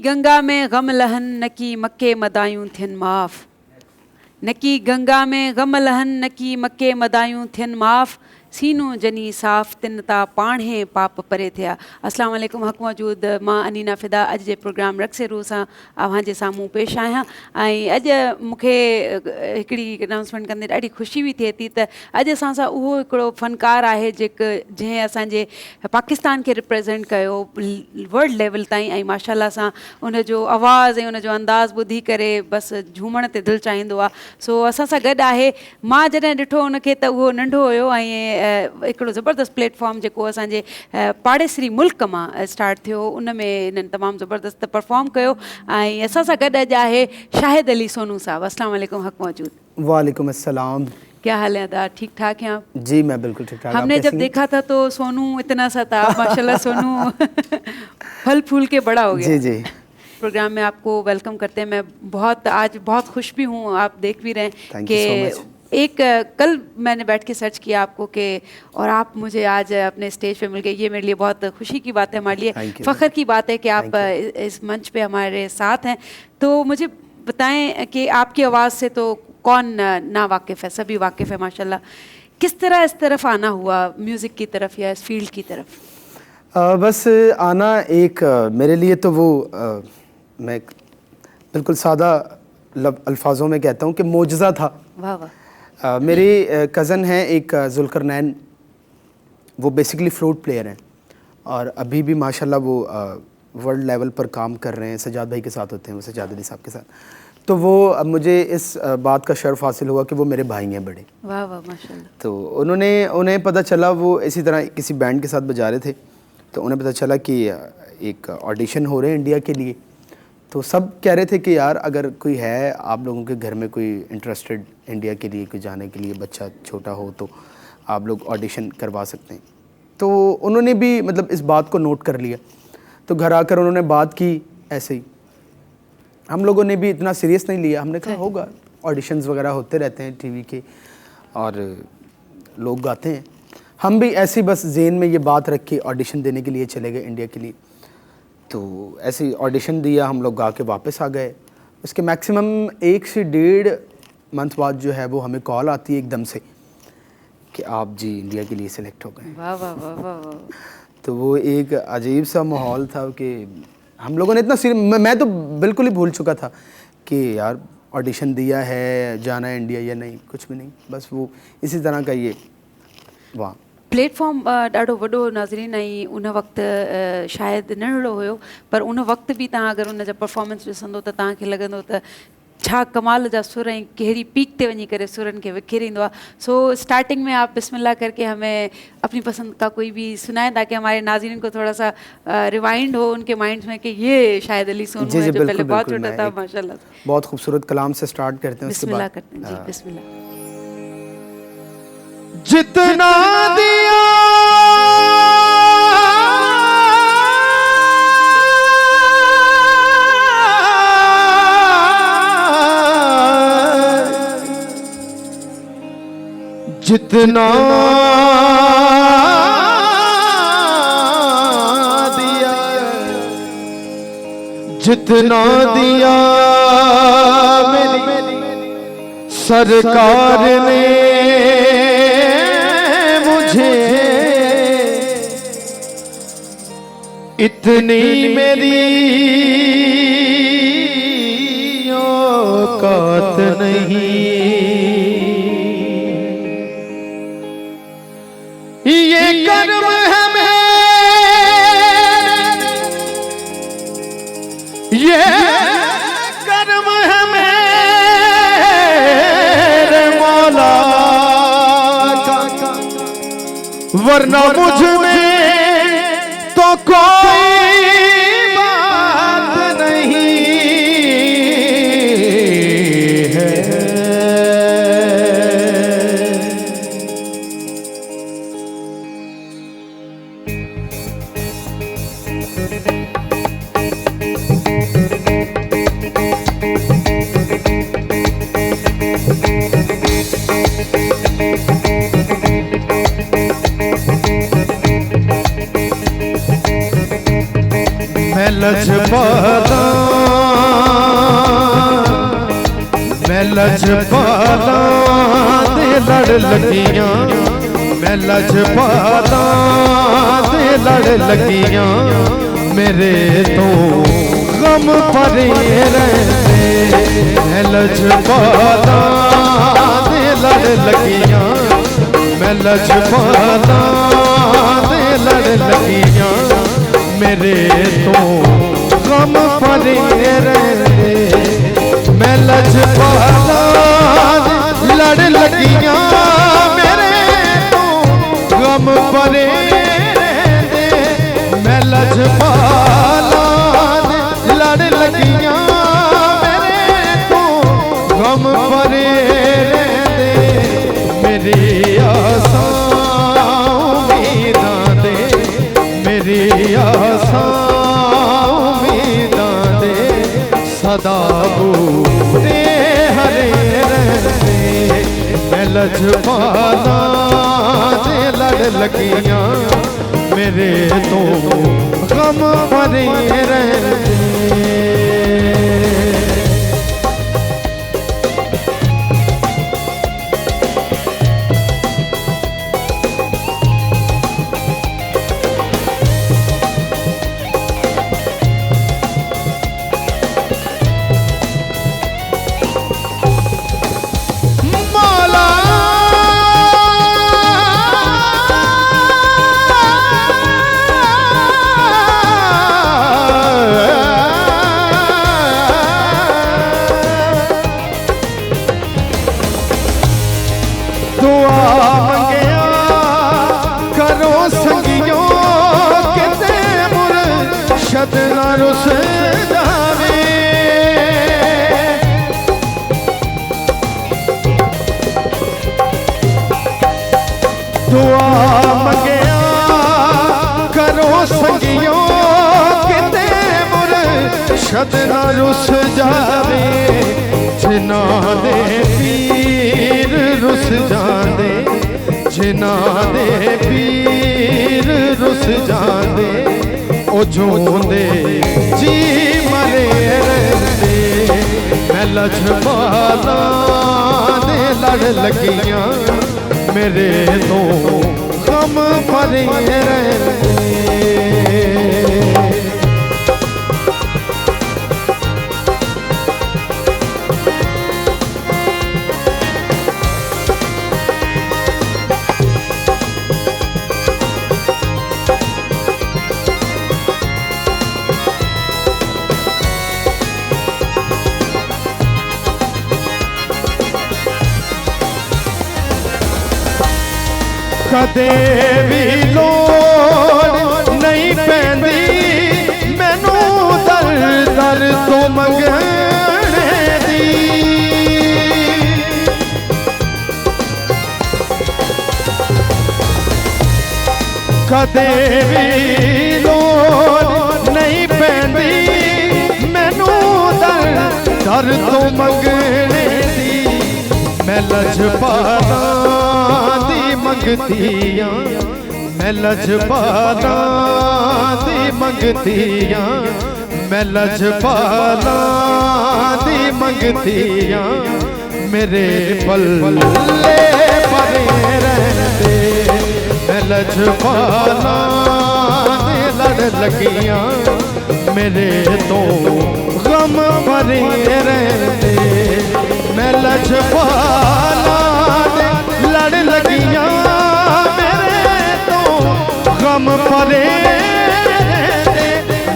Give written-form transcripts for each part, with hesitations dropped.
गंगा में गम लहन न की मक्के मदायूं थियन माफ़, न की गंगा में गम लहन न की मक्के मदायूं थियन माफ़, सीनो जनी साफ़ तिन ता पाणे पाप परे थिया। अस्सलाम वालेकुम हक़ मौजूद मां अनीना फ़िदा अॼु जे प्रोग्राम रक्से रू सां अव्हांजे साम्हूं पेश आहियां। ऐं अॼु मूंखे हिकिड़ी अनाउंसमेंट कंदे ॾाढी ख़ुशी बि थिए थी त अॼु असां सां उहो हिकिड़ो फ़नकार आहे जंहिं असांजे पाकिस्तान खे रिप्रेज़ेंट कयो वर्ल्ड लेवल ताईं, ऐं माशाल्लाह सां उनजो आवाज़ ऐं उनजो अंदाज़ ॿुधी करे बसि झूमण ते दिलि चाहींदो आहे। सो असां सां गॾु आहे। मां जॾहिं ॾिठो उनखे त उहो नंढो हुयो ऐं हिकिड़ो ज़बरदस्त प्लेटफॉर्म जेको असांजे पाड़ेसरी मुल्क मां स्टार्ट थियो उन में इन्हनि तमामु ज़बरदस्त परफॉर्म कयो। ऐं असां सां गॾु अॼु आहे शाहिद अली सोनू साहब। अस्सलाम वालेकुम हक़ मौजूद। वालेकुम अस्सलाम। क्या हाल है अदा, ठीक ठाक हैं आप? जी मैं बिल्कुल ठीक ठाक। हमने जब देखा था तो सोनू इतना सा था, माशाल्लाह सोनू फल फूल के बड़ा हो गया। जी जी। प्रोग्राम में आपको वेलकम करते हैं। मैं आज बहुत खुश भी हूँ, आप देख भी रहे हैं कि एक कल मैंने बैठ के सर्च किया आपको कि और आप मुझे आज अपने स्टेज पे मिल गए। ये मेरे लिए बहुत खुशी की बात है, हमारे लिए फ़ख्र की बात है कि आप इस मंच पे हमारे साथ हैं। तो मुझे बताएं कि आपकी आवाज़ से तो कौन ना वाकिफ़ है, सभी वाकिफ़ है माशाल्लाह। किस तरह इस तरफ आना हुआ, म्यूज़िक की तरफ या इस फील्ड की तरफ? बस आना एक मेरे लिए तो वो मैं बिल्कुल सादा अल्फाजों में कहता हूँ कि मोजज़ा था। वाह वाह। मेरी कज़न हैं एक ज़ुल्करनैन, वो बेसिकली फ्लूट प्लेयर हैं और अभी भी माशाल्लाह वो वर्ल्ड लेवल पर काम कर रहे हैं। सजाद भाई के साथ होते हैं, वो सजाद अली साहब के साथ। तो वो अब मुझे इस बात का शर्फ हासिल हुआ कि वो मेरे भाई हैं बड़े। वाह वाह माशाल्लाह। तो उन्हें पता चला, वो इसी तरह किसी बैंड के साथ बजा रहे थे, तो उन्हें पता चला कि एक ऑडिशन हो रहे हैं इंडिया के लिए। तो सब कह रहे थे कि यार अगर कोई है आप लोगों के घर में कोई इंटरेस्टेड इंडिया के लिए कोई जाने के लिए, बच्चा छोटा हो तो आप लोग ऑडिशन करवा सकते हैं। तो उन्होंने भी मतलब इस बात को नोट कर लिया। तो घर आकर उन्होंने बात की ऐसे ही। हम लोगों ने भी इतना सीरियस नहीं लिया, हमने कहा होगा, ऑडिशंस वगैरह होते रहते हैं टीवी के और लोग गाते हैं। हम भी ऐसे बस ज़हन में ये बात रख के ऑडिशन देने के लिए चले गए इंडिया के लिए। तो ऐसे ही ऑडिशन दिया, हम लोग गा के वापस आ गए। उसके मैक्सिमम 1 से 1.5 मंथ बाद जो है वो हमें कॉल आती है एकदम से कि आप जी इंडिया के लिए सिलेक्ट हो गए। वाह वाह वाह वाह। तो वो एक अजीब सा माहौल था कि हम लोगों ने इतना मैं तो बिल्कुल ही भूल चुका था कि यार ऑडिशन दिया है, जाना है इंडिया या नहीं, कुछ भी नहीं। बस वो इसी तरह का ये वाह प्लेटफॉर्म ॾाढो वॾो नाज़रीन। ऐं उन वक़्तु शायदि नंढड़ो हुयो, पर उन वक़्तु बि तव्हां अगरि उन जा परफॉर्मेंस ॾिसंदो त तव्हांखे लॻंदो त छा कमाल जा सुर ऐं कहिड़ी पीक ते वञी करे सुरनि खे विखेरींदो आहे। सो स्टार्टिंग में आप बिस्मिल्लाह करके हमें अपनी पसंद का कोई भी सुनाएं ताकि हमारे नाज़रीन को थोड़ा सा रिवाइंड हो उनके माइंड्स में कि ये शायद अली सोनू है जो पहले बहुत छोटा था। माशाल्लाह बहुत खूबसूरत कलाम से स्टार्ट करते हैं। बिस्मिल्लाह करते हैं जी, बिस्मिल्लाह। जितना दिया जितना दिया जितना दिया मेरी सरकार ने मुझे, इतनी मेरी औकात नहीं। ये कर्म है मेरे, ये कर्म है मेरे मौला का, वरना मुझ में तो कोई बात नहीं है। लजपाला मैं लजपाला दे लड़ लगियां मैं लजपाला दे लड़ लगियां मेरे तो गम परे रहते मैं लजपाला दे लड़ लगियां मैं लजपाला दे लड़ लगियां मेरे तो गम परे रहते मैं लजपाला लड़ लगियां मेरे तो गम परे रहते मैं लजपाला लड़ लगियां मेरे तो गम परे रहते मेरी आसां उम्मीदां दे मेरी आसां उम्मीदां दे सदा बूटे हरे रहते मैं लजपाला दे लड़ लगियां मेरे तो गम परे रहते ना रुस जावे दुआ मंगिया करो संगियों किते मुरशद ना रुस जावे जिना दे पीर रुस जांदे जिना दे पीर रुस जांदे ओ जोंदे जी मरे रहते मैं लजपाला दे लड़ लगियां मेरे तो गम परे रहते कदे भी लोड़ नहीं पैंदी मैनू दर दर तो मंगने दी कदे भी लोड़ नहीं पैंदी मैनू दर दर तो मंगने दी मैं लजपाला मंगतियां मैं लजपाला दी मंगतियां मैं लजपाला दी मंगतियां मेरे पल्ले परे रहते मैं लजपाला दे लड़ लगियां मेरे तो गम परे रहते मैं लजपाला लड़ लगियां मेरे तो गम परे रहते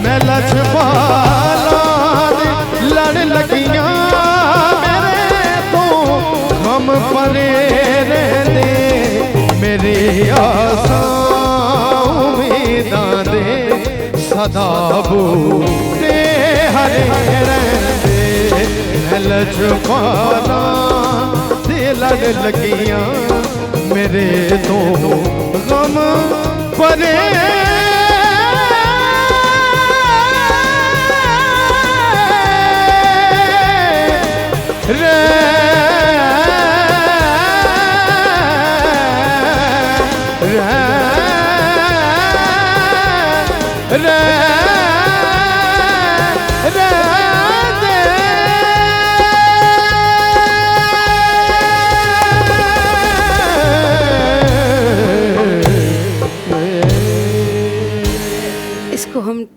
मैं लजपाला लड़ लगियां मेरे तो गम परे रहते मेरी आसां उम्मीदां दे सदा बूटे हरे रहते मैं लजपाला लड़ लगियां मेरे तो गम परे रे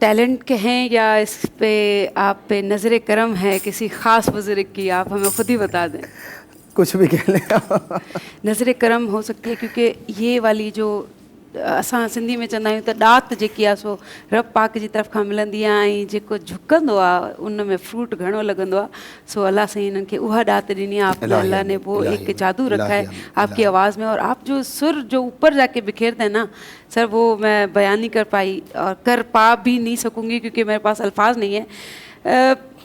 टैलेंट के हैं या इस पे आप पे नज़र करम है किसी ख़ास बुज़ुर्ग की, आप हमें खुद ही बता दें। कुछ भी कह लें। नज़र करम हो सकती है क्योंकि ये वाली जो असां सिंधी में चवंदा आहियूं त ॾात जेकी आहे सो रब पाक जी तरफ़ खां मिलंदी आहे ऐं जेको झुकंदो आहे उन में फ्रूट घणो लॻंदो आहे। सो अल्लाह साईं इन्हनि खे उहा ॾात ॾिनी आहे। आप अल्लाह ने वो एक जादू रखा है आपकी आवाज़ में, और आप जो सुर जो ऊपर जाके बिखेरते हैं ना सर, वो मैं बयान नहीं कर पाई और कर पा भी नहीं सकूँगी क्योंकि मेरे पास अल्फाज नहीं है।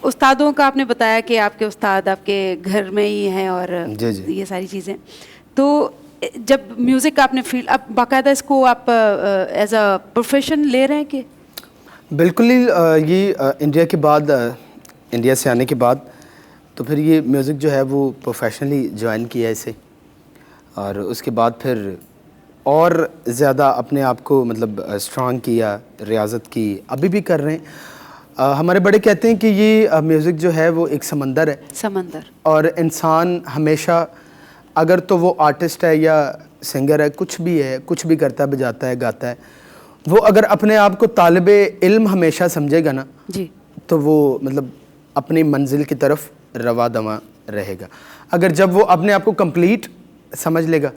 उस्तादों का आपने बताया कि आपके उस्ताद आपके घर में ही हैं और ये सारी चीज़ें, तो जब म्यूज़िक आपने फील्ड, अब बाकायदा इसको आप एज अ प्रोफेशन ले रहे हैं कि? बिल्कुल ही ये इंडिया के बाद, इंडिया से आने के बाद तो फिर ये म्यूज़िक जो है वो प्रोफेशनली ज्वाइन किया इसे, और उसके बाद फिर और ज़्यादा अपने आप को मतलब स्ट्रॉन्ग किया, रियाज़त की, अभी भी कर रहे हैं। हमारे बड़े कहते हैं कि ये म्यूज़िक जो है वो एक समंदर है, समंदर, और इंसान हमेशा अगर तो वो आर्टिस्ट है या सिंगर है, कुछ भी है, कुछ भी करता है, बजाता है, गाता है, वो अगर अपने आप को तालिबे इल्म हमेशा समझेगा ना जी, तो वो मतलब अपनी मंजिल की तरफ रवा दवा रहेगा। अगर जब वो अपने आप को कंप्लीट समझ लेगा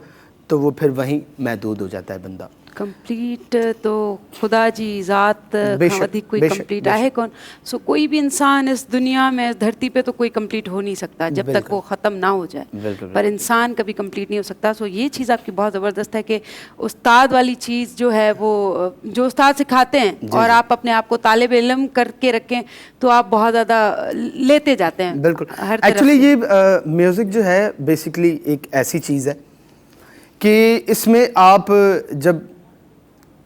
तो वो फिर वहीं महदूद हो जाता है बंदा। कंप्लीट तो खुदा जी ज़ात खां वधीक कोई कंप्लीट आहे कौन। सो कोई भी इंसान इस दुनिया में, इस धरती पे तो कोई कंप्लीट हो नहीं सकता जब तक वो ख़त्म ना हो जाए, पर इंसान कभी कंप्लीट नहीं हो सकता। सो ये चीज़ आपकी बहुत ज़बरदस्त है कि उस्ताद वाली चीज़ जो है वो जो उस्ताद सिखाते हैं और आप अपने आप को तालिब इल्म करके रखें तो आप बहुत ज़्यादा लेते जाते हैं। बिल्कुल, एक्चुअली ये म्यूज़िक जो है बेसिकली एक ऐसी चीज़ है कि इसमें आप जब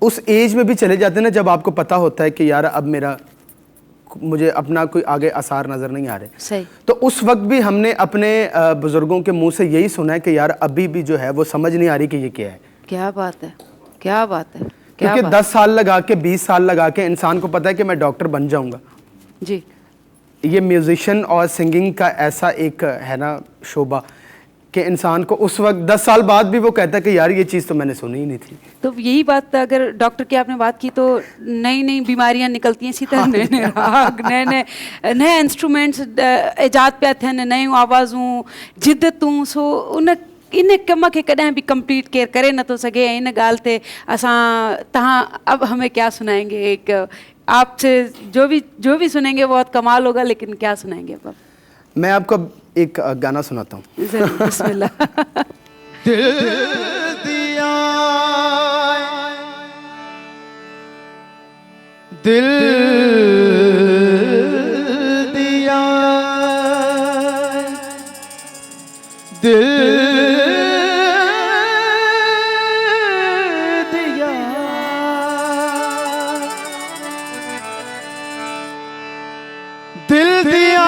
उस एज में भी चले जाते हैं ना, जब आपको पता होता है कि यार अब मुझे अपना कोई आगे आसार नज़र नहीं आ रहे, सही, तो उस वक्त भी हमने अपने बुज़ुर्गों के मुंह से यही सुना है कि यार अभी भी जो है वो समझ नहीं आ रही कि ये क्या है। क्या बात है, क्या बात है, क्योंकि 10 साल लगा के 20 साल लगा के इंसान को पता है कि मैं डॉक्टर बन जाऊंगा जी। ये म्यूजिशियन और सिंगिंग का ऐसा एक है ना शोबा कि इंसान को उस वक्त 10 साल बाद भी वो कहता है कि यार ये चीज़ तो मैंने सुनी ही नहीं थी। तो यही बात, अगर डॉक्टर की आपने बात की तो नई नई बीमारियां निकलती हैं इसी तरह, नए नए राग, नए इंस्ट्रूमेंट्स ईजाद पिया थियनि, नयूं आवाज़ूं, जिद्दतूं। सो इन कम के कदें भी कंप्लीट केर करे न तो सके। इन गाल ते असां तहां अब हमें क्या सुनाएंगे? एक आपसे जो भी सुनेंगे बहुत कमाल होगा, लेकिन क्या सुनाएंगे अब? मैं आपको एक गाना सुनाता हूँ। बिस्मिल्लाह। दिल दिया, दिल दिया, दिल दिया, दिल दिया,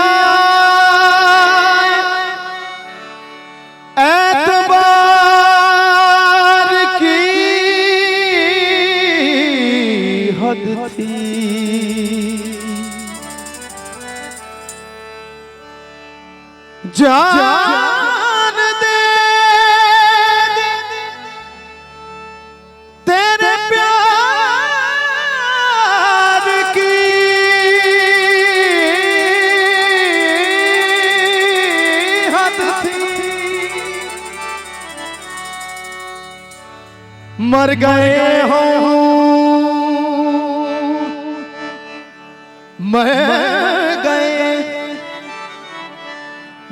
जान दे तेरे प्यार की हद थी, मर गए हो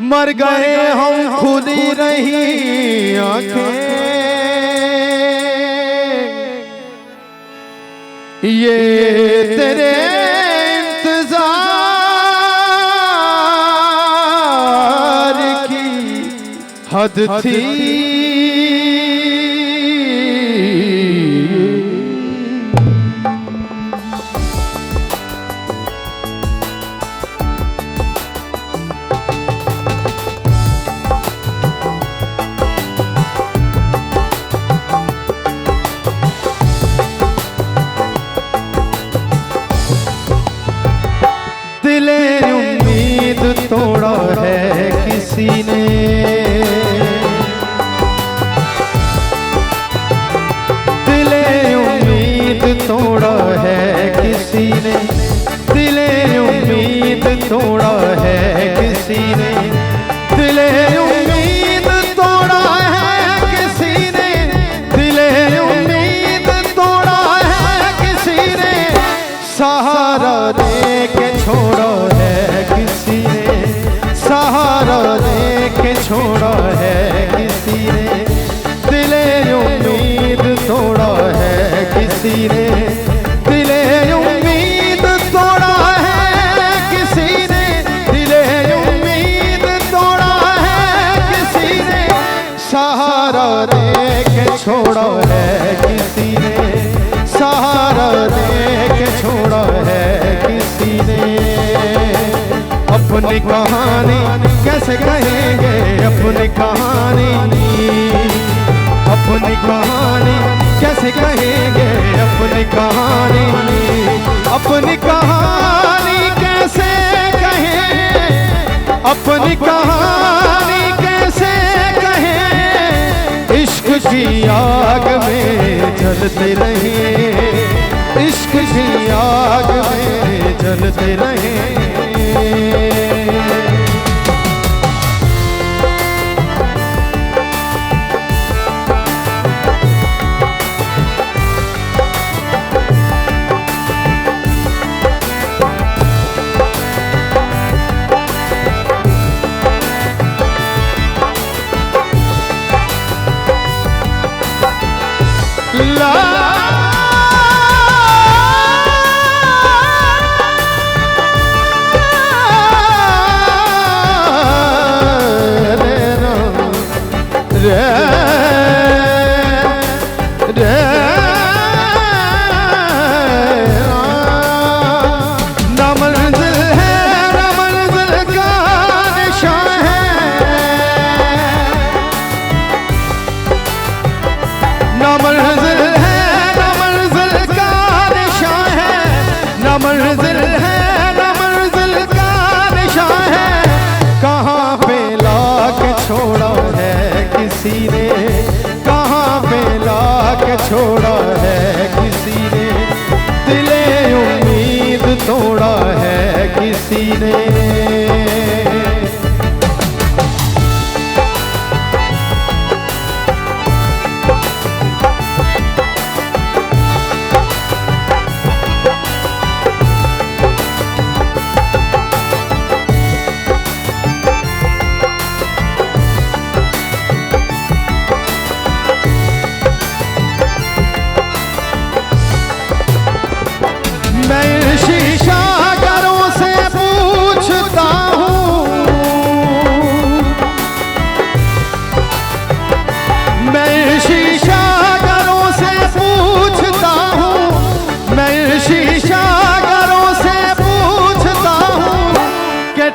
मर गए हम, खुली रही आंखें, ये तेरे इंतजार की हद थी। तोड़ा है किसी ने, तोड़ा है किसी ने, दिले उम्मीद तोड़ा है किसी ने, दिले उम्मीद तोड़ा है किसी ने, सहारा दे के छोड़ा है किसी ने, सहारा दे के छोड़ा है किसी ने। अपनी कहानी कैसे कहेंगे, अपनी कहानी, अपनी कहानी कैसे कहेंगे, अपनी कहानी, अपनी कहानी कैसे कहें, अपनी कहानी कैसे कहें। इश्क की आग में जलते रहे, इश्क की आग में जलते रहे। छोड़ा है किसी ने, दिले उम्मीद तोड़ा है किसी ने।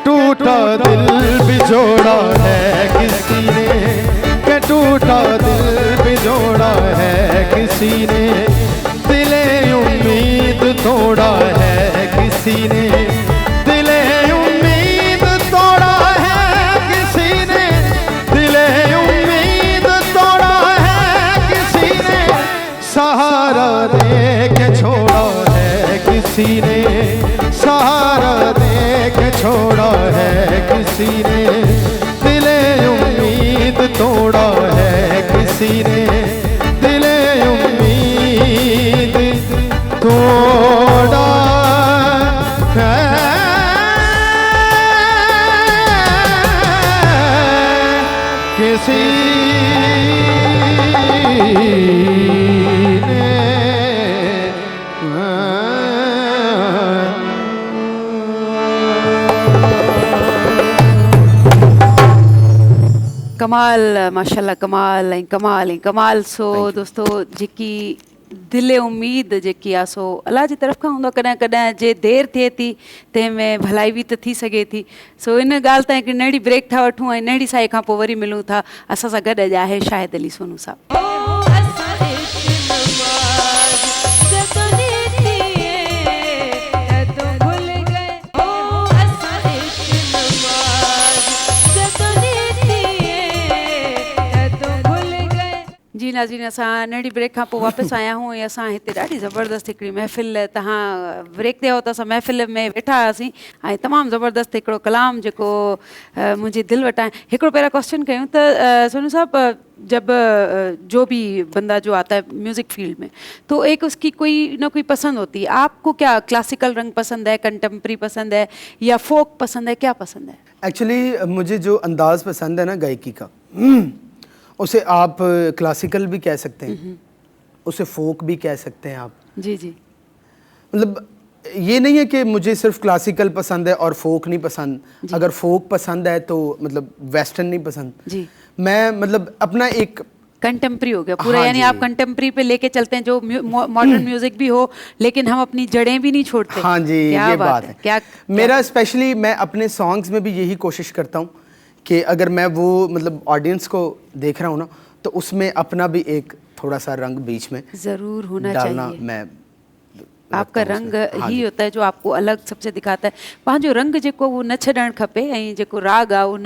टूटा दिल भी जोड़ा है किसी ने, के टूटा दिल भी जोड़ा है किसी ने, दिले उम्मीद तोड़ा है किसी ने, दिले उम्मीद तोड़ा है किसी ने, दिले उम्मीद तोड़ा है किसी ने, सहारा दे के छोड़ा है किसी ने, सहारा दे के छोड़ा है किसी ने, दिले उम्मीद तोड़ा है किसी ने, दिले उम्मीद तोड़ा है किसी कमाल माशाल्लाह, कमाल ऐं कमाल ऐं कमाल। सो दोस्तो जेकी दिले उम्मीद जेकी आहे सो अल्लाह जी तरफ़ खां हूंदो आहे। कॾहिं कॾहिं जे देरि थिए थी तंहिंमें भलाई बि त थी सघे थी। सो इन ॻाल्हि तां हिकु नंढी ब्रेक था वठूं ऐं नंढी साई खां पोइ वरी मिलूं था। असां सां गॾु अॼु आहे शाहिद अली सोनू साहब। जी नाज़रीन, असां नंढी ब्रेक खां पोइ वापसि आया आहियूं ऐं असां हिते ॾाढी ज़बरदस्त हिकिड़ी महफ़िल, तव्हां ब्रेक ते हो त असां महफ़िल में वेठा हुआसीं ऐं तमामु ज़बरदस्त हिकिड़ो कलाम जेको मुंहिंजी दिलि वटां। हिकिड़ो पहिरियों क्वेश्चन कयूं त सोनू साहब, जब जो भी बंदा जो आता है म्यूज़िक फील्ड में तो एक उसकी कोई ना कोई पसंद होती है। आपको क्या क्लासिकल रंग पसंद है, कंटेम्प्रेरी पसंद है या फोक पसंद है, क्या पसंद है? एक्चुअली मुझे जो अंदाज़ पसंद है ना गायकी का, उसे आप क्लासिकल भी कह सकते हैं उसे फोक भी कह सकते हैं आप। जी जी। मतलब ये नहीं है कि मुझे सिर्फ क्लासिकल पसंद है और फोक नहीं पसंद, अगर फोक पसंद है तो मतलब वेस्टर्न नहीं पसंद जी। मैं मतलब अपना एक कंटेम्प्री हो गया पूरा, हाँ यानी जी। आप कंटेम्प्री पे लेके चलते हैं, जो मॉडर्न म्यूजिक भी हो लेकिन हम अपनी जड़ें भी नहीं छोड़ते। हाँ जी, क्या ये बात है। क्या मेरा स्पेशली मैं अपने सॉन्ग्स में भी यही कोशिश करता हूँ कि अगर मैं वो मतलब ऑडियंस को देख रहा हूँ ना, तो उसमें अपना भी एक थोड़ा सा रंग बीच में जरूर होना डालना चाहिए। मैं आपका रखता हूँ रंग उसमें। हाँ ही जी। होता है जो आपको अलग सबसे दिखाता है। वहाँ जो रंग जेको वो न छॾणु खपे, ऐं जेको राग आहे उन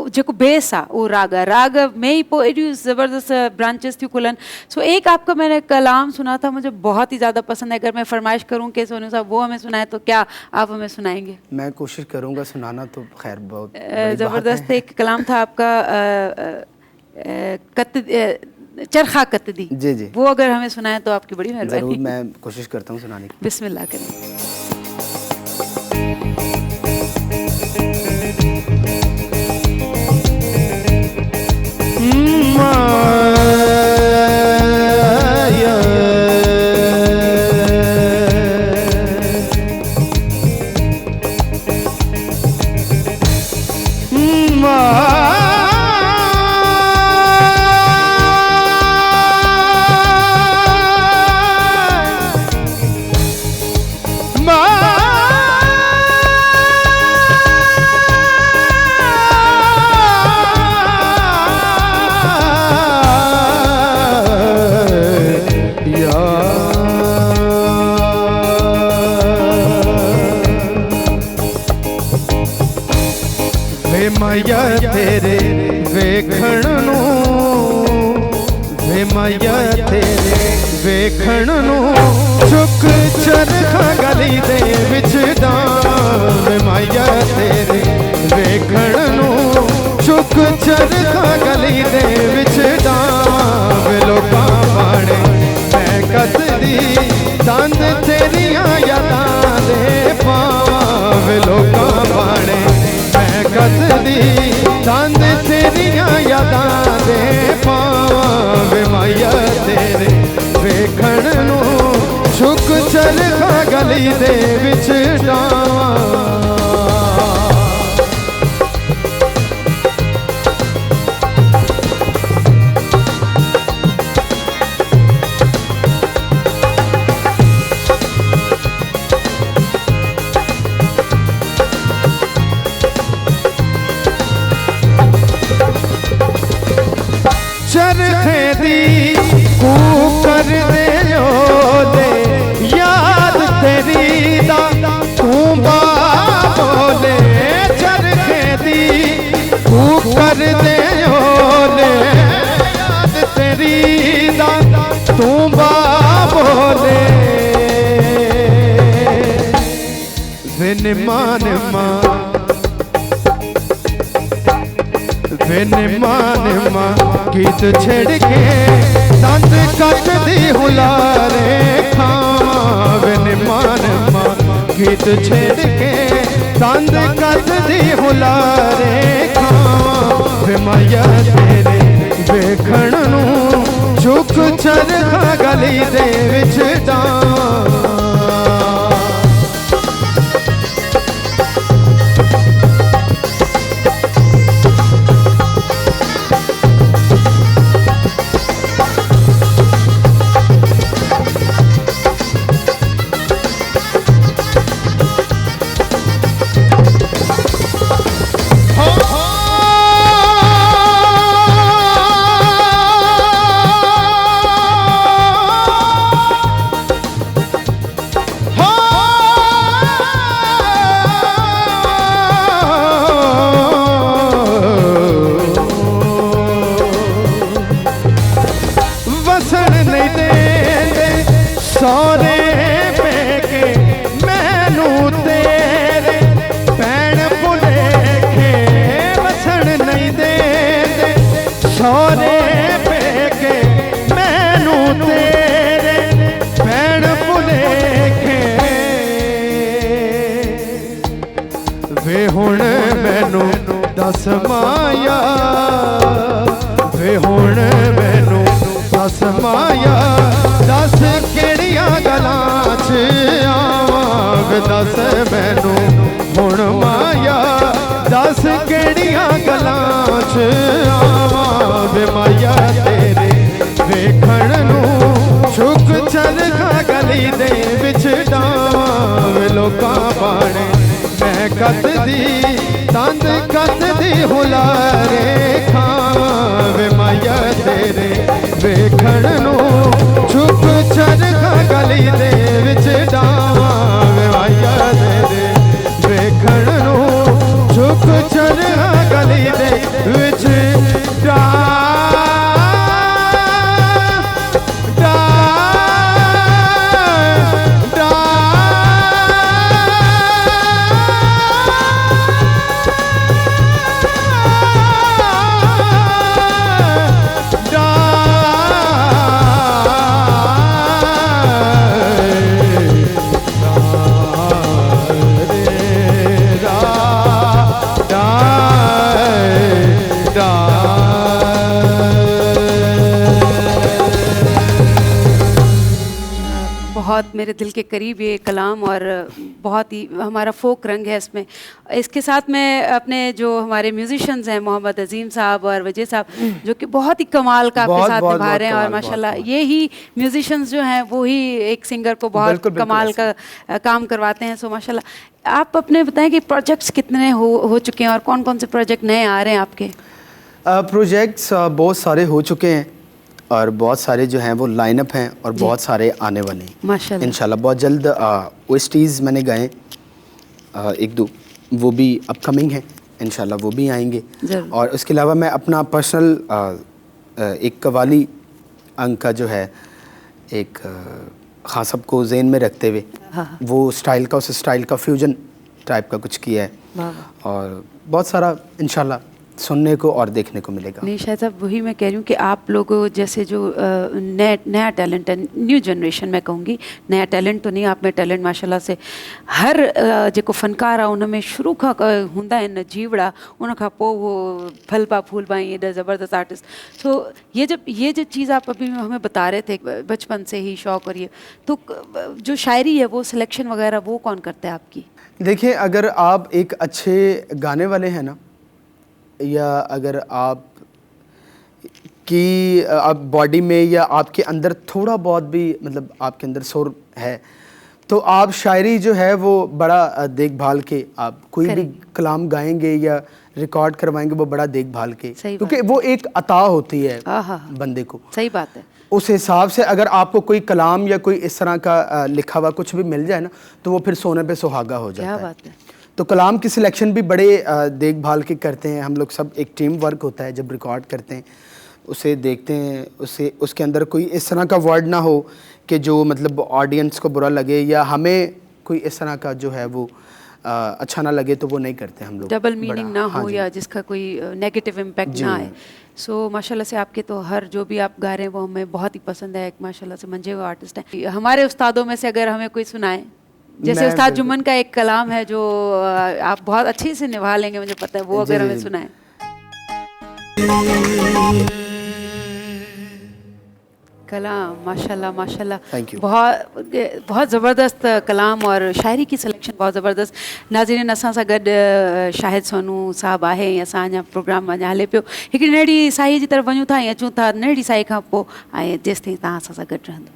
जेको बेस आहे वो राग आहे, राग में ही पोइ एॾियूं ज़बरदस्त ब्रांचेस थियूं खुलनि। सो एक आपका मैंने कलाम सुना था, मुझे बहुत ही ज़्यादा पसंद है। अगर मैं फरमाइश करूँ कि सोनू साहब वो हमें सुनाए तो क्या आप हमें सुनाएंगे? मैं कोशिश करूँगा सुनाना, तो खैर बहुत बड़ी बात ज़बरदस्त है। एक कलाम था आपका चरखा कतदी, जी जी, वो अगर हमें सुनाए तो आपकी बड़ी ज़रूर मेहरबानी। मैं कोशिश करता हूँ सुनाने की। बिस्मिल्लाह करें। वे माया तेरे वेखण नू, वे माया तेरे वेखण नू चुक चरखा गली दे विच डां। वे माया तेरे वेखण नू चुक चरखा गली दे विच डां। वे लोकां बाणे मैं कसदी दंद तेरियां यादां दे पावां। वे लोकां बाणे कसदी दंद तेरियां यादां दे पावां। वे माया तेरे वेखण नू चुक चरखा गली दे विच डावां। चरखे दी कूकर दे ओले याद तेरी दा तू बोले। चरखे दी कूकर दे ओले याद तेरी दा तू बोले। विन मान मां विन मान मां गीत छेड़ के दंद कट दी हुलारे खावां। विन मान मां गीत छेड़ के दंद कट दी हुलारे खावां। वे माया तेरे वेखण नू चुक चरखा गली दे विच डां। सौरे पेके मैनू तेरे भैन भुलेखे वसन नहीं दे। सौरे पेके मैनू तेरे भैन भुलेखे। वे हुण मैनू दस माया, वे हुण मैनू दस माया वे दस मैनू हुण माया दस किहड़ियां गल्लां च आवां वे माया तेरे वेखण नूं झुक चरखा गली दे विच डावां वे लोकां बाणे मैं कतदी तंद कतदी हुलारे खावां वे माया तेरे वेखण नूं झुक चरखा गली दे विच डावां वे माया तेरे वेखण नूं झुक चरखा गली दे विच बहुत मेरे दिल के करीब ये कलाम और बहुत ही हमारा फोक रंग है इसमें। इसके साथ में अपने जो हमारे म्यूजिशियंस हैं मोहम्मद अजीम साहब और वजह साहब जो कि बहुत ही कमाल का आपके साथ निभा रहे हैं और माशाल्लाह ये ही म्यूजिशियंस जो हैं वो ही एक सिंगर को बहुत कमाल का काम करवाते हैं। सो माशाल्लाह आप अपने बताएं कि प्रोजेक्ट्स कितने हो चुके हैं और कौन कौन से प्रोजेक्ट नए आ रहे हैं आपके? प्रोजेक्ट्स बहुत सारे हो चुके हैं और बहुत सारे जो हैं वो लाइनअप हैं और बहुत सारे आने वाले हैं माशाल्लाह इंशाल्लाह बहुत जल्द। ओएसटीज़ मैंने गाए एक दो, वो भी अपकमिंग हैं इंशाल्लाह, वो भी आएंगे। और उसके अलावा मैं अपना पर्सनल एक कवाली अंग का जो है एक ख़ास सबको ज़हन में रखते हुए वो स्टाइल का, उस स्टाइल का फ्यूजन टाइप का कुछ किया है और बहुत सारा इंशाल्लाह सुनने को और देखने को मिलेगा। नहीं शायद साहब वही मैं कह रही हूँ कि आप लोगों जैसे जो नया टैलेंट है, न्यू जनरेशन मैं कहूँगी, नया टैलेंट तो नहीं, आप में टैलेंट माशाल्लाह से हर जेको फनकार आहे उन में शुरू खां हूंदा आहिनि जीवड़ा, उन खां पोइ वो फल पा फूल पाई एॾा ज़बरदस्त आर्टिस्ट। सो ये जो चीज़ आप अभी हमें बता रहे थे बचपन से ही शौक़ और ये, तो जो शायरी है वो सिलेक्शन वगैरह वो कौन करता है आपकी? देखिए अगर आप एक अच्छे गाने वाले हैं ना, या अगर आप बॉडी में या आपके अंदर थोड़ा बहुत भी मतलब आपके अंदर सुर है तो आप शायरी जो है वो बड़ा देखभाल के आप कोई भी कलाम गाएंगे या रिकॉर्ड करवाएंगे वो बड़ा देखभाल के, क्योंकि वो एक अता होती है बंदे को। सही बात है। उस हिसाब से अगर आपको कोई कलाम या कोई इस तरह का लिखा हुआ कुछ भी मिल जाए ना तो वो फिर सोने पे सुहागा हो जाता है। क्या बात है। तो कलाम की सिलेक्शन भी बड़े देखभाल के करते हैं हम लोग सब, एक टीम वर्क होता है। जब रिकॉर्ड करते हैं उसे देखते हैं, उसके अंदर कोई इस तरह का वर्ड ना हो कि जो मतलब ऑडियंस को बुरा लगे या हमें कोई इस तरह का जो है वो अच्छा ना लगे, तो वो नहीं करते हम लोग। डबल मीनिंग ना हो या जिसका कोई नेगेटिव इम्पैक्ट ना आए। सो माशाल्लाह से आपके तो हर जो भी आप गा रहे हैं वो हमें बहुत ही पसंद है। एक माशाल्लाह से मंजे हुए आर्टिस्ट हैं। हमारे उस्तादों में से अगर हमें कोई सुनाए, जैसे उस्ताद जुम्मन का एक कलाम है जो आप बहुत अच्छे से निभा लेंगे मुझे पता है, वो अगर हमें सुनाए। कलाम माशाल्लाह माशाल्लाह, थैंक यू। बहुत ज़बरदस्त कलाम और शायरी की सिलेक्शन बहुत ज़बरदस्त। नाज़रीन असां सां गॾु शाहिद सोनू साहब आहे, असां अञा प्रोग्राम अञा हले पियो। हिकिड़ी नंढी साई जी तरफ़ वञूं था ऐं अचूं था नंढड़ी साई खां पोइ, ऐं जेसिताईं तव्हां असां सां गॾु रहंदो।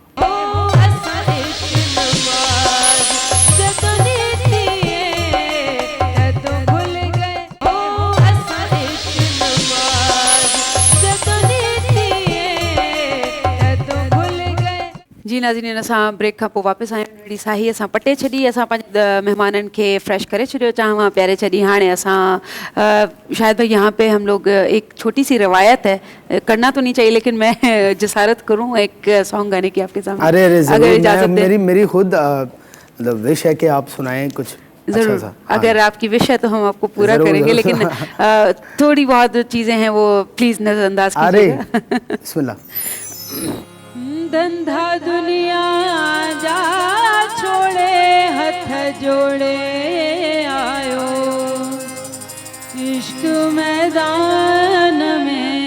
जी नाज़रीन असां ब्रेक खां पोइ वापसि आया आहियूं। नंढड़ी साही असां पटे छॾी, असां पंहिंजे महिमाननि खे फ्रेश करे छॾियो, चांहि प्यारे छॾी। हाणे असां शायद भाई यहाँ पे हम लोग एक छोटी सी रवायत है, करना तो नहीं चाहिए लेकिन मैं जसारत करूँ एक सॉन्ग गाने की आपके सामने। अरे अगर इजाज़त दें। मेरी खुद मतलब विश है कि आप सुनाएं कुछ ज़रूर। अच्छा। अगर आपकी विश है तो हम आपको पूरा करेंगे, लेकिन थोड़ी बहुत चीज़ें हैं वो प्लीज़ नज़रअंदाज कीजिएगा। बिस्मिल्लाह। धंधा दुनिया जा छोड़े हथ जोड़े आयो, इश्क मैदान में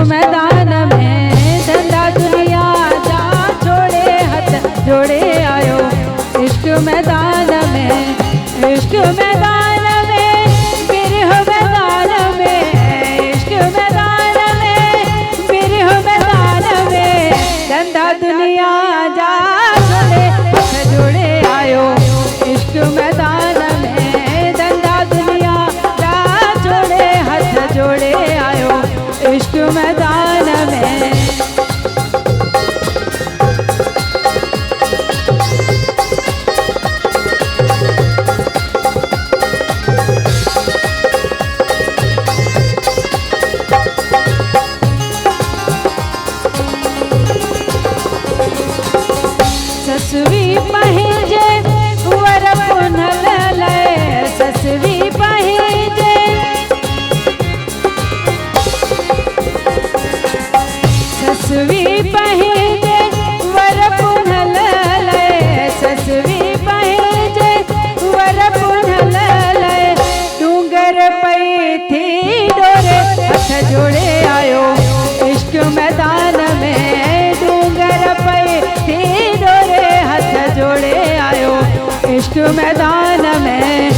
मैदान में धंधा दुनिया जा छोड़े हथ जोड़े आयो इश्क मैदान में इश्क मैदान में बिरह मैदान में इश्क मैदान में बिरह मैदान में धंधा दुनिया जा छोड़े हथ जोड़े आयो इश्क मैदान में धंधा दुनिया जा छोड़े हथ जोड़े आयो इश्क मैदान में ससवी पहिजे वर पुनल लय ससवी पहिजे ससवी पहिजे वर पुनल लय ससवी पहिजे वर पुनल लय डूंगर पई थी डोरे हथ जोड़े आयो इश्क मैदान में डूंगर पई थी डोरे हथ जोड़े आयो इश्क मैदान में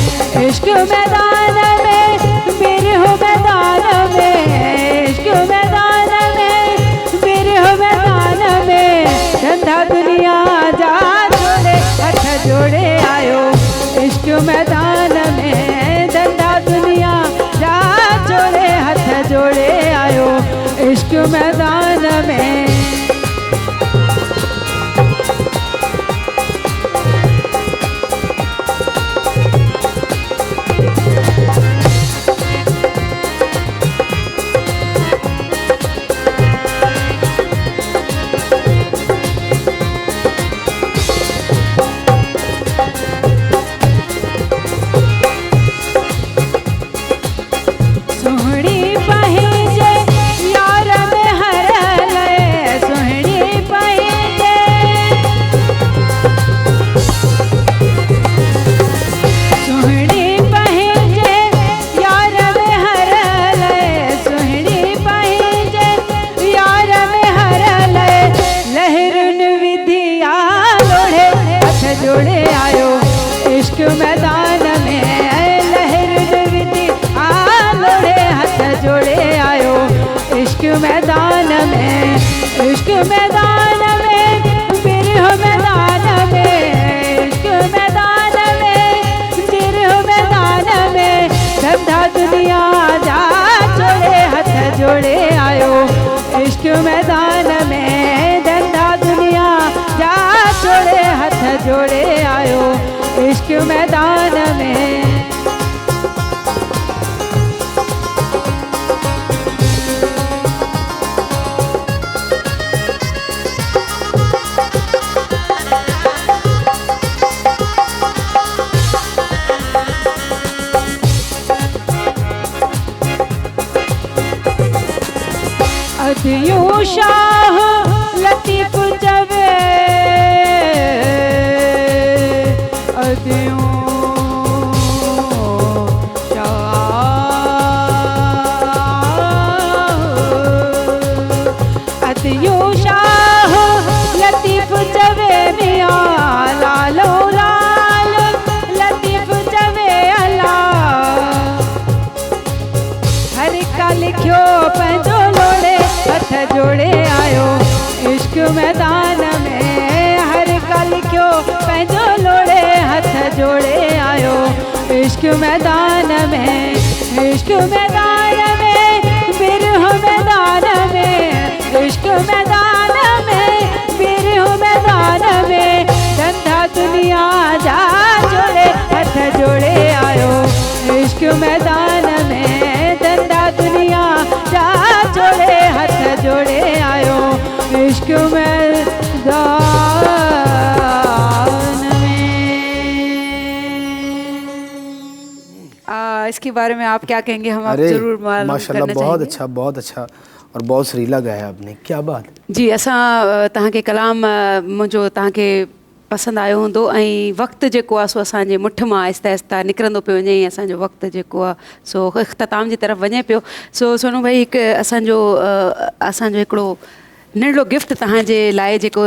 इश्क मैदान में बिरह मैदान में इश्क मैदान में बिरह मैदान में धंधा दुनिया जा छोड़े हथ जोड़े आयो इश्क मैदान में धंधा दुनिया जा छोड़े हथ जोड़े आयो इश्क मैदान में सोहनी पहिजे यार में हर लय सोहनी पहिजे सोहनी पहिजे यार में हर लय सोहनी पहिजे यार में हर लय लहरुन विधिया लोढ़े हथ जोड़े आयो इश्क मैदान में लहरुन विधिया लोढ़े हथ जोड़े आयो इश्क मैदान में इश्क मैदान में बिरह मैदान में इश्क मैदान में बिरह मैदान में धंधा दुनिया जा छोड़े हथ जोड़े आयो इश्क मैदान में धंधा दुनिया जा छोड़े हथ जोड़े आयो इश्क मैदान में अदियूं शाह लतीफ जवे अदियूं अदियूं शाह लतीफ जवे मियां लालो लाल लतीफ जवे अला हर का लिखियो पंहिंजो लोड़े हथ जोड़े आयो इश्क मैदान में हर का लिखियो पंहिंजो लोड़े हथ जोड़े आयो इश्क मैदान में इश्क मैदान में बिरह मैदान में इश्क मैदान में बिरह मैदान में धंधा दुनिया जा जोड़े हथ जोड़े आयो इश्क मैदान में धंधा दुनिया जा जोड़े हथ जोड़े आयो इश्क मैदान में। इसके बारे में आप क्या कहेंगे? हम आप जरूर मालूम माशाल्लाह करना बहुत चाहेंगे। अच्छा, बहुत अच्छा और बहुत सुरीला गाया आपने, क्या बात। जी, असां तव्हांखे कलाम मुंहिंजो तव्हांखे पसंदि आयो हूंदो ऐं वक़्तु जेको आहे सो असांजे मुठ मां आहिस्ता आहिस्ता निकिरंदो पियो वञे ऐं असांजो वक़्तु जेको आहे सो इख़्तिताम जी तरफ़ वञे पियो। सो सोनू भाई हिकु असांजो हिकिड़ो नंढड़ो गिफ्ट तव्हांजे लाइ जेको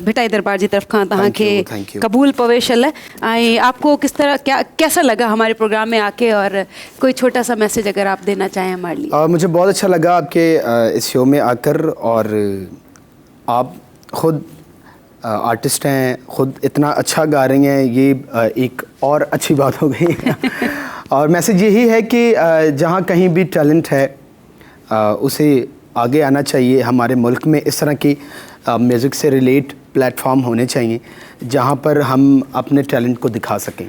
भिटाई दरबार जी तरफ़ खां तव्हांखे क़बूल पवेशल ऐं आपको किस तरह कैसा लगा हमारे प्रोग्राम में आके और कोई छोटा सा मैसेज अगर आप देना चाहें हमारे लिए। मुझे बहुत अच्छा लगा आपके इस शो में आकर, और आप ख़ुद आर्टिस्ट हैं, ख़ुद इतना अच्छा गा रही हैं, ये एक और अच्छी बात हो गई और मैसेज यही है कि जहाँ कहीं भी टैलेंट है उसे आगे आना चाहिए। हमारे मुल्क में इस तरह की म्यूज़िक से रिलेट प्लेटफॉर्म होने चाहिए जहाँ पर हम अपने टैलेंट को दिखा सकें।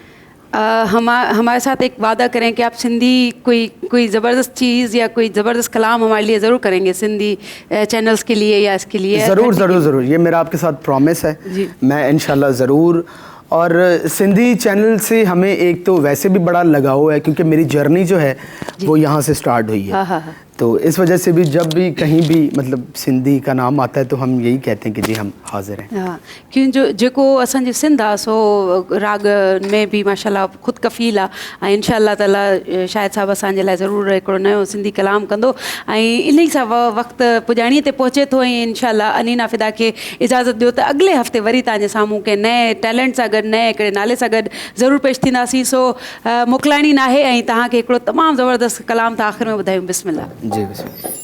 हमारे साथ एक वादा करें कि आप सिंधी कोई ज़बरदस्त चीज़ या कोई ज़बरदस्त कलाम हमारे लिए ज़रूर करेंगे सिंधी चैनल्स के लिए या इसके लिए। ज़रूर, ये मेरा आपके साथ प्रॉमिस है, मैं इंशाल्लाह ज़रूर। और सिंधी चैनल से हमें एक तो वैसे भी बड़ा लगाव है क्योंकि मेरी जर्नी जो है वो यहाँ से स्टार्ट हुई है। तो इस वजह से भी जब भी कहीं भी मतलब सिंधी का नाम आता है तो हम यही कहते हैं कि जी हम हाजिर हैं। हाँ, क्यों जेको असांजो सिंध आहे सो राग में भी माशाल्लाह ख़ुदि कफ़ील आहे ऐं इंशाअल्लाह ताला शाहिद साहब असांजे लाइ ज़रूरु हिकिड़ो नयो सिंधी कलाम कंदो ऐं इन सां वक़्तु पुॼाणीअ ते पहुचे थो ऐं इंशाअल्लाह अनीना फ़िदा खे इजाज़त ॾियो त अॻिले हफ़्ते वरी तव्हांजे साम्हूं कंहिं नए टैलेंट सां गॾु नए हिकिड़े नाले सां गॾु ज़रूरु पेश थींदासीं। सो मोकिलाइणी नाहे ऐं तव्हांखे हिकिड़ो तमामु ज़बरदस्त कलाम त आख़िर में ॿुधायूं। बिस्मिल्लाह जी बिस्मिल्लाह।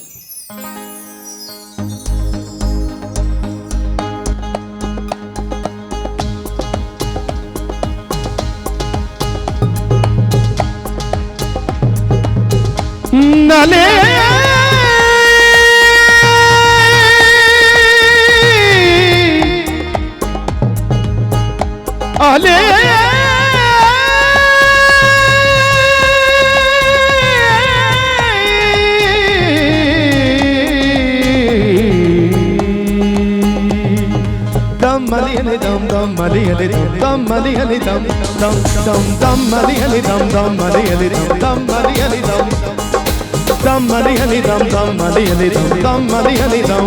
नले अले dum mali ali dum mali ali dum dum dum dum mali ali dum dum mali ali dum mali ali dum dum mali ali dum mali ali dum mali ali dum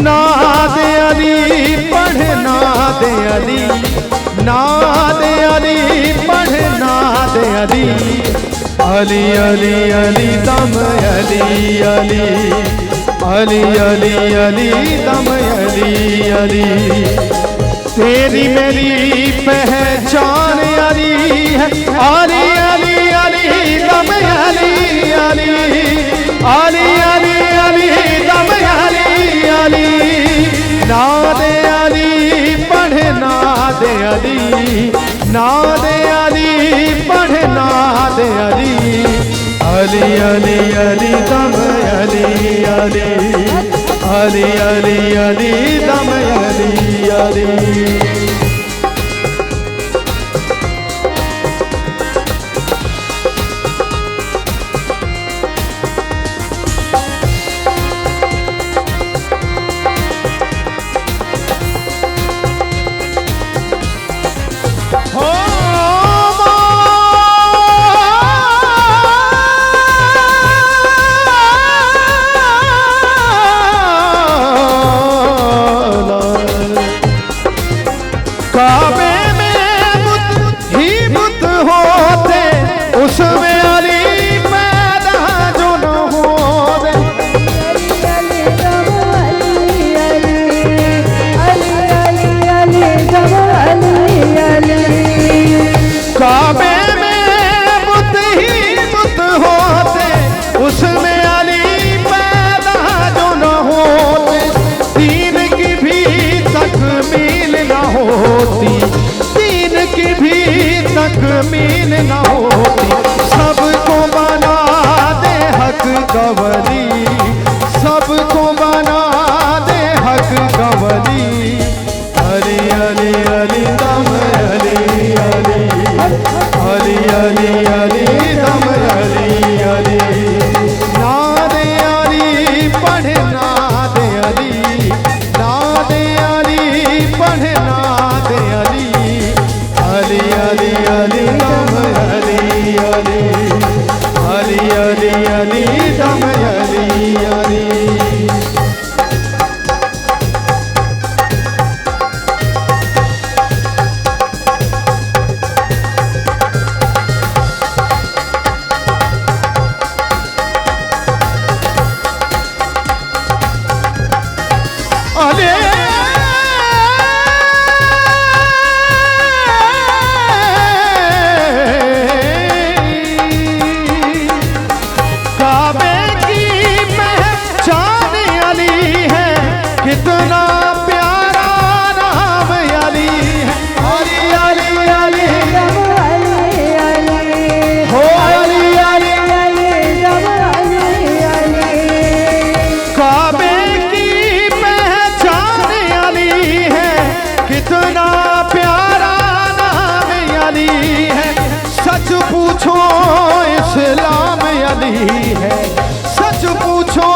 नाद अली पढ़ नाद अली नाद अली पढ़ नाद अली अली अली अली दम अली अली अली अली अली दम अली अली तेरी मेरी पहचान अली है अली अली अली दम अली अली अली अली अली दम अली अली नाद अली पढ़ नाद अली नाद अली पढ़ नाद अली अली अली अली दम अली अली अली अली अली दम अली अली मीन न होती सबको बना दे हक गवली सबको बना दे हक गवली अली अली अली दम अली अली अली अली अली दम अली अली नाद अली पढ़ नाद अली नाद अली पढ़ नाद अली अली अली अली दम अली अली अली अली अली दम अली सच पूछो इस्लाम अली है, सच पूछो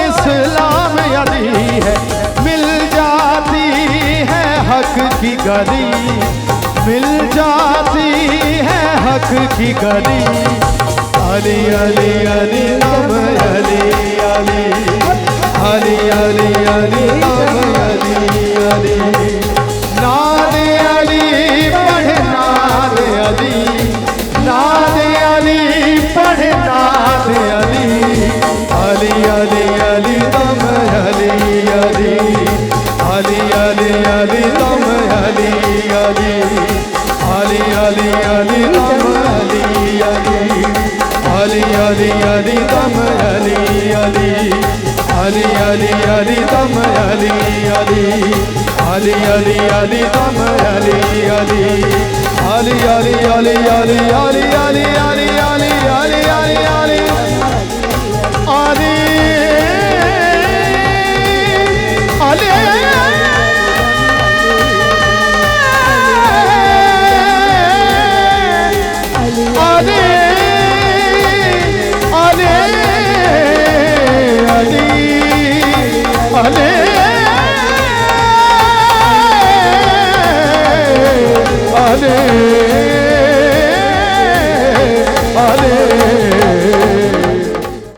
इस्लाम अली है, मिल जाती है हक की गली, मिल जाती है हक की गली। अली अली अली नाम अली अली अली अली अली नाम अली अली, नाद अली पढ़ नाद अली, नाद अली पढ़ नाद अली, अली अली अली नाम अली अली अली अली अली नाम अली अली अली अली अली नाम अली अली अली अली अली नाम अली अली अली अली अली नाम अली अली अली अली अली नाम अली अली अली अली अली अली अली